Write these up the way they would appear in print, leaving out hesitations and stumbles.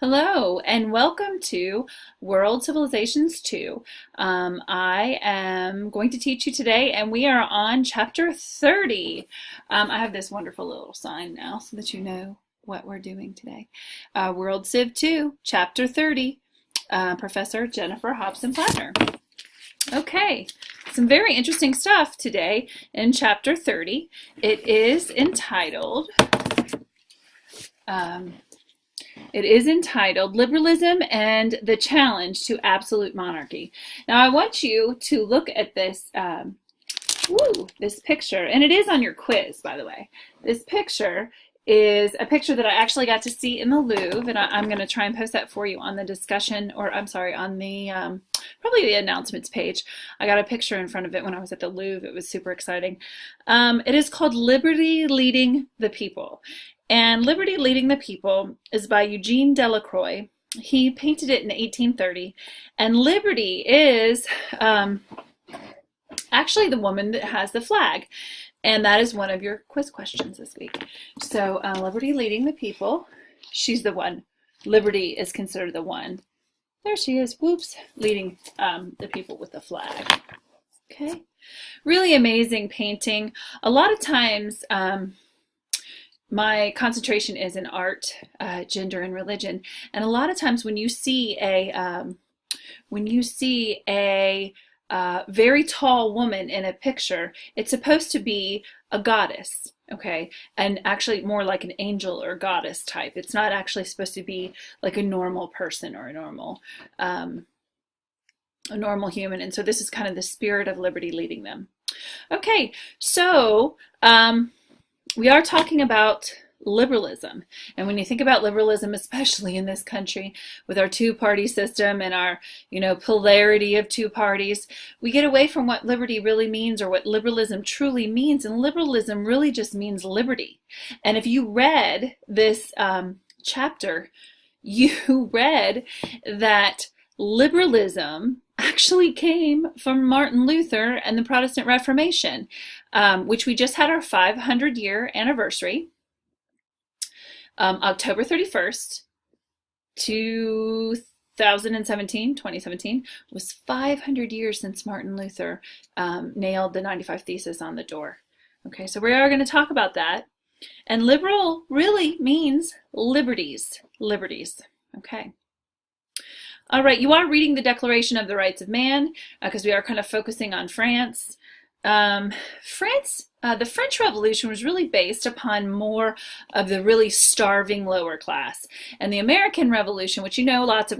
Hello and welcome to World Civilizations 2. I am going to teach you today and we are on chapter 30. I have this wonderful little sign now so that you know what we're doing today. World Civ 2, chapter 30, Professor Jennifer Hobson-Plattner. Okay, some very interesting stuff today in chapter 30. It is entitled Liberalism and the Challenge to Absolute Monarchy. Now I want you to look at this this picture, and it is on your quiz, by the way. This picture is a picture that I actually got to see in the Louvre, and I'm going to try and post that for you on the discussion, or I'm sorry, on the probably the announcements page. I got a picture in front of it when I was at the Louvre. It was super exciting. It is called Liberty Leading the People. And Liberty Leading the People is by Eugene Delacroix. He painted it in 1830. And Liberty is actually the woman that has the flag. And that is one of your quiz questions this week. So Liberty Leading the People, she's the one. Liberty is considered the one. There she is, whoops, leading the people with the flag. Okay, really amazing painting. A lot of times, my concentration is in art, gender, and religion. And a lot of times when you see a very tall woman in a picture, it's supposed to be a goddess, okay? And actually more like an angel or goddess type. It's not actually supposed to be like a normal person or a normal human. And so this is kind of the spirit of liberty leading them. Okay, so we are talking about liberalism. And when you think about liberalism, especially in this country, with our two-party system and our, polarity of two parties, we get away from what liberty really means or what liberalism truly means. And liberalism really just means liberty. And if you read this chapter, you read that liberalism actually came from Martin Luther and the Protestant Reformation, which we just had our 500-year anniversary. October 31st, 2017 was 500 years since Martin Luther nailed the 95 Thesis on the door. Okay, so we are going to talk about that. And liberal really means liberties. Okay. All right, you are reading the Declaration of the Rights of Man because we are kind of focusing on France. The French Revolution was really based upon more of the really starving lower class, and the American Revolution, which we know lots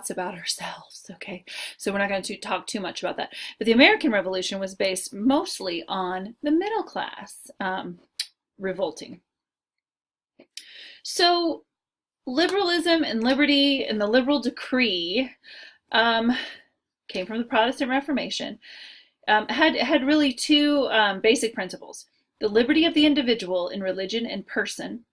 about ourselves. Okay, so we're not going to talk too much about that. But the American Revolution was based mostly on the middle class revolting. So liberalism and liberty and the liberal decree came from the Protestant Reformation. Had really two basic principles: the liberty of the individual in religion and person,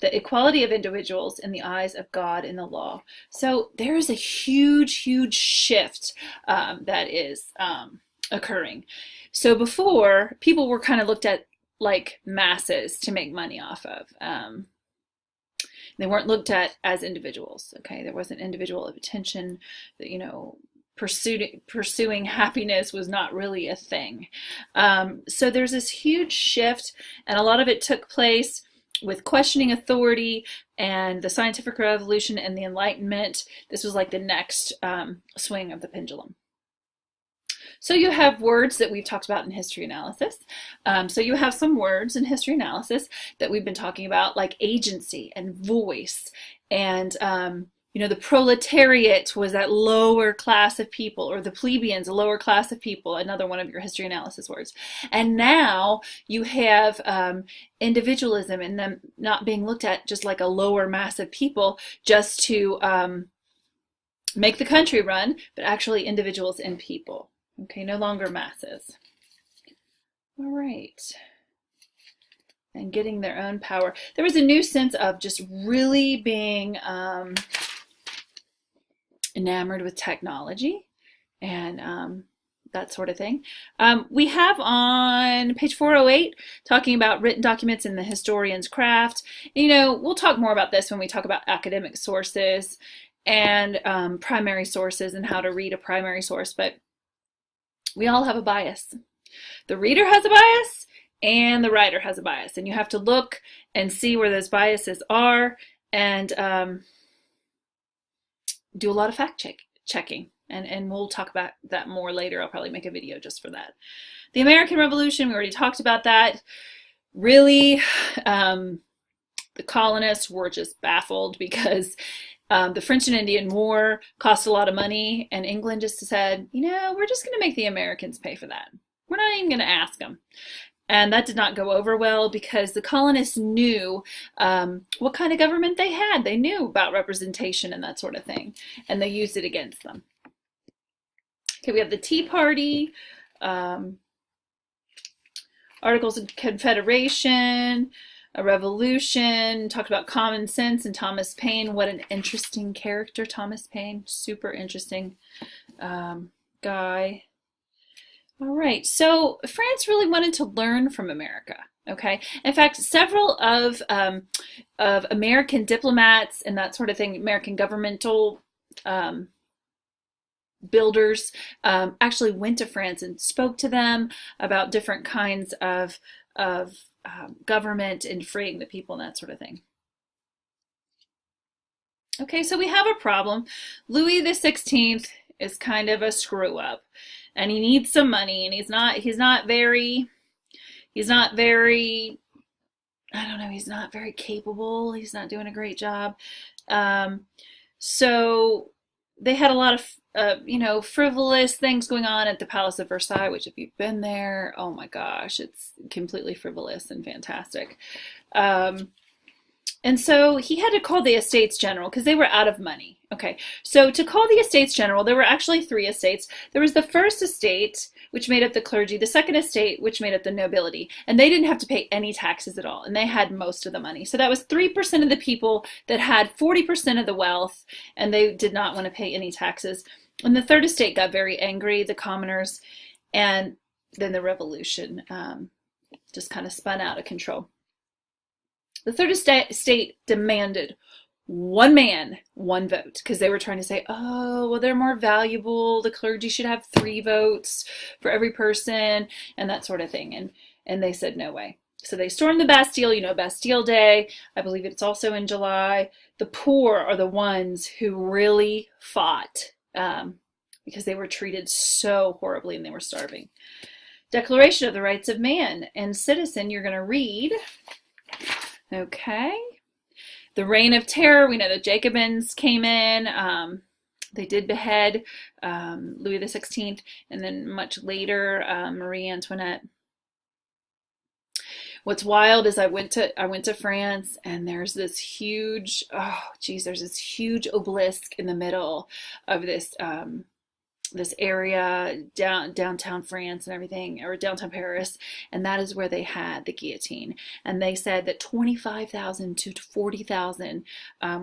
the equality of individuals in the eyes of God and the law. So there is a huge shift that is occurring. So before, people were kind of looked at like masses to make money off of. They weren't looked at as individuals. Okay, there wasn't individual attention. Pursuing happiness was not really a thing. So there's this huge shift, and a lot of it took place with questioning authority and the scientific revolution and the Enlightenment. This was like the next swing of the pendulum. So you have words that we've talked about in history analysis. So you have some words in history analysis that we've been talking about, like agency and voice, and the proletariat was that lower class of people, or the plebeians, a lower class of people, another one of your history analysis words. And now you have individualism and them not being looked at just like a lower mass of people just to make the country run, but actually individuals and people. Okay, no longer masses. All right. And getting their own power. There was a new sense of just really being enamored with technology and that sort of thing. We have on page 408 talking about written documents in the historian's craft. You know, we'll talk more about this when we talk about academic sources and primary sources and how to read a primary source, but we all have a bias. The reader has a bias and the writer has a bias, and you have to look and see where those biases are and do a lot of fact checking. And we'll talk about that more later. I'll probably make a video just for that. The American Revolution, we already talked about that. Really, the colonists were just baffled because the French and Indian War cost a lot of money, and England just said, you know, we're just going to make the Americans pay for that. We're not even going to ask them. And that did not go over well because the colonists knew what kind of government they had. They knew about representation and that sort of thing, and they used it against them. Okay, we have the Tea Party, Articles of Confederation, a revolution, talked about common sense, and Thomas Paine. What an interesting character, Thomas Paine. Super interesting guy. All right, so France really wanted to learn from America. Okay, in fact, several of American diplomats and that sort of thing, American governmental builders actually went to France and spoke to them about different kinds of government and freeing the people and that sort of thing. Okay, so we have a problem. Louis XVI is kind of a screw up, and he needs some money, and he's not very I don't know, he's not very capable. He's not doing a great job. So they had a lot of frivolous things going on at the Palace of Versailles, which if you've been there, oh my gosh, it's completely frivolous and fantastic. And so he had to call the Estates General because they were out of money. Okay, so to call the Estates General, there were actually 3 estates. There was the first estate, which made up the clergy, the second estate, which made up the nobility, and they didn't have to pay any taxes at all, and they had most of the money. So that was 3% of the people that had 40% of the wealth, and they did not want to pay any taxes. And the third estate got very angry, the commoners, and then the revolution just kind of spun out of control. The third estate demanded 1 man, 1 vote, because they were trying to say, oh, well, they're more valuable. The clergy should have 3 votes for every person and that sort of thing. And they said, no way. So they stormed the Bastille, you know, Bastille Day. I believe it's also in July. The poor are the ones who really fought because they were treated so horribly and they were starving. Declaration of the Rights of Man and Citizen, you're going to read. Okay. The Reign of Terror, we know the Jacobins came in. They did behead Louis XVI, and then much later, Marie Antoinette. What's wild is I went to France, and there's this huge, there's this huge obelisk in the middle of this this area downtown France and everything, or downtown Paris, and that is where they had the guillotine. And they said that 25,000 to 40,000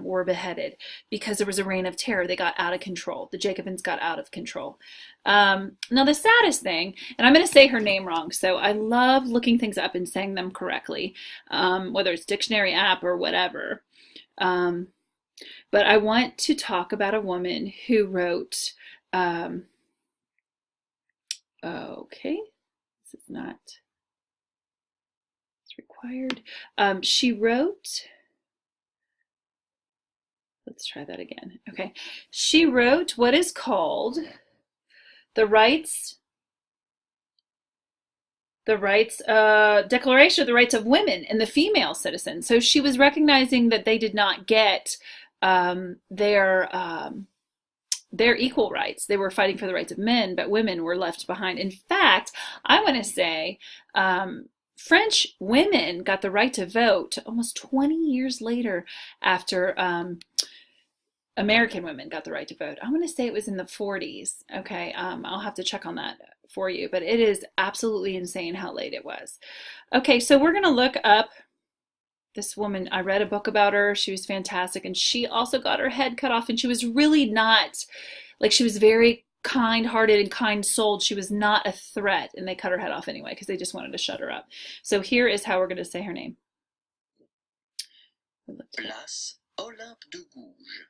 were beheaded because there was a reign of terror. They got out of control. The Jacobins got out of control. Now the saddest thing, and I'm going to say her name wrong, so I love looking things up and saying them correctly, whether it's dictionary app or whatever. But I want to talk about a woman who wrote okay, this is not, it's required. She wrote, let's try that again. Okay, she wrote what is called Declaration of the Rights of Women and the Female Citizen. So she was recognizing that they did not get their equal rights. They were fighting for the rights of men, but women were left behind. In fact, I want to say French women got the right to vote almost 20 years later after American women got the right to vote. I want to say it was in the 40s. Okay, I'll have to check on that for you, but it is absolutely insane how late it was. Okay, so we're going to look up this woman. I read a book about her. She was fantastic, and she also got her head cut off, and she was really not, like, she was very kind-hearted and kind-souled. She was not a threat, and they cut her head off anyway because they just wanted to shut her up. So here is how we're going to say her name. Place Olympe de Gouges.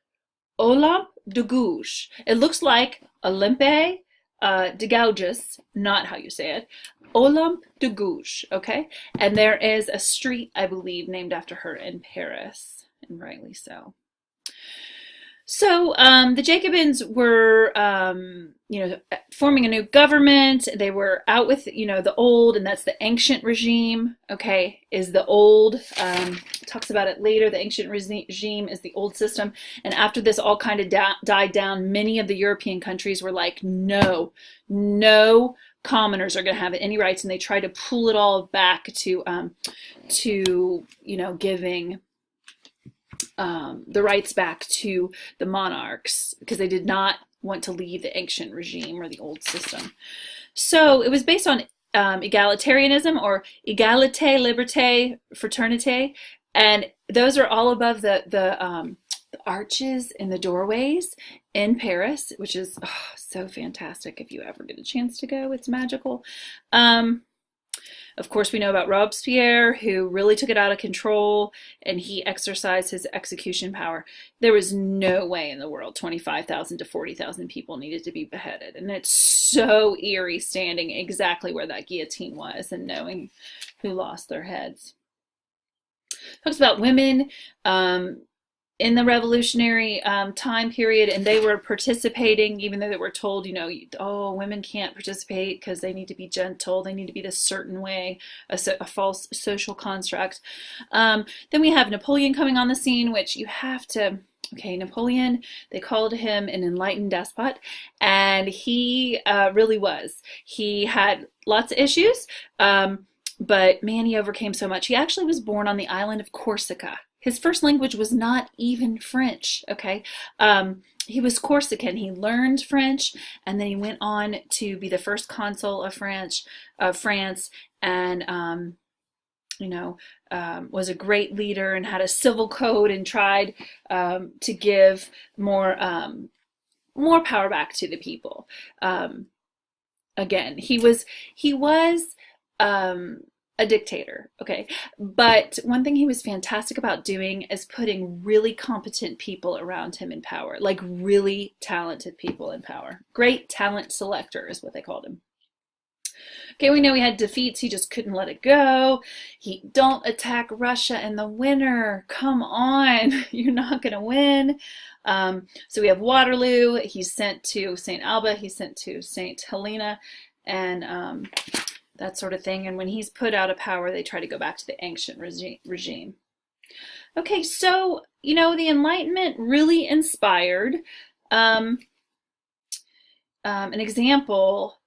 Olympe de Gouges. It looks like Olympe de Gouges, not how you say it. Olympe de Gouges, okay? And there is a street, I believe, named after her in Paris, and rightly so. So the Jacobins were, forming a new government. They were out with, the old, and that's the ancient regime, okay, is the old. Talks about it later. The ancient regime is the old system. And after this all kind of died down, many of the European countries were like, no commoners are going to have any rights. And they tried to pull it all back to giving the rights back to the monarchs, because they did not want to leave the ancient regime or the old system. So it was based on egalitarianism, or égalité, liberté, fraternité, and those are all above the arches in the doorways in Paris, which is so fantastic. If you ever get a chance to go, it's magical. Of course, we know about Robespierre, who really took it out of control, and he exercised his execution power. There was no way in the world 25,000 to 40,000 people needed to be beheaded. And it's so eerie standing exactly where that guillotine was and knowing who lost their heads. Talks about women in the revolutionary time period, and they were participating, even though they were told, women can't participate because they need to be gentle, they need to be this certain way, a false social construct. Then we have Napoleon coming on the scene, which you have to, Napoleon, they called him an enlightened despot, and he really was. He had lots of issues, but man, he overcame so much. He actually was born on the island of Corsica. His first language was not even French, okay? He was Corsican. He learned French, and then he went on to be the first consul of France, and, was a great leader and had a civil code and tried to give more power back to the people. Again, he was a dictator, okay? But one thing he was fantastic about doing is putting really competent people around him in power, like really talented people in power. Great talent selector is what they called him. Okay, we know he had defeats. He just couldn't let it go. Don't attack Russia in the winter. Come on, you're not going to win. So we have Waterloo. He's sent to St. Alba. He's sent to St. Helena, and that sort of thing. And when he's put out of power, they try to go back to the ancient regime. Okay, so, the Enlightenment really inspired an example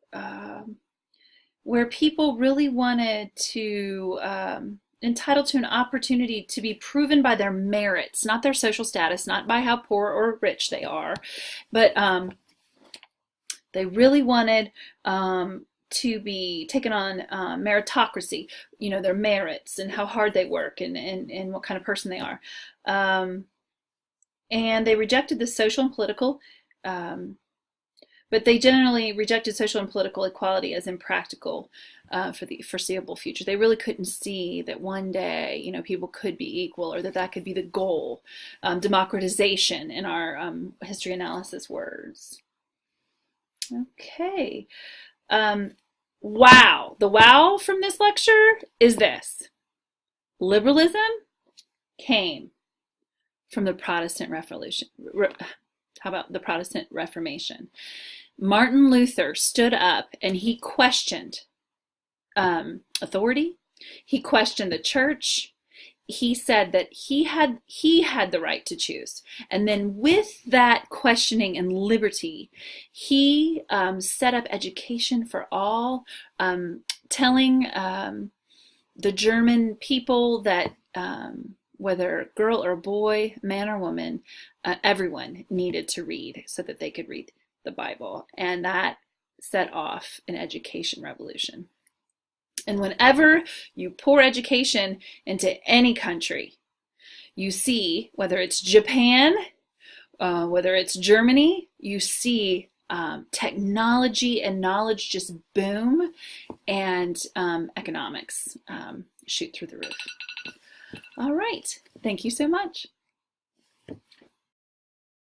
where people really wanted to, entitled to an opportunity to be proven by their merits, not their social status, not by how poor or rich they are, but they really wanted to be taken on meritocracy, their merits and how hard they work and what kind of person they are. And they rejected the social and political, but they generally rejected social and political equality as impractical for the foreseeable future. They really couldn't see that one day, people could be equal, or that could be the goal. Democratization in our history analysis words. Okay. Wow. The wow from this lecture is this. Liberalism came from the Protestant Revolution. How about the Protestant Reformation? Martin Luther stood up and he questioned authority. He questioned the church. He said that he had the right to choose. And then with that questioning and liberty, he set up education for all, telling the German people that whether girl or boy, man or woman, everyone needed to read so that they could read the Bible. And that set off an education revolution. And whenever you pour education into any country, you see, whether it's Japan, whether it's Germany, you see technology and knowledge just boom, and economics shoot through the roof. All right. Thank you so much.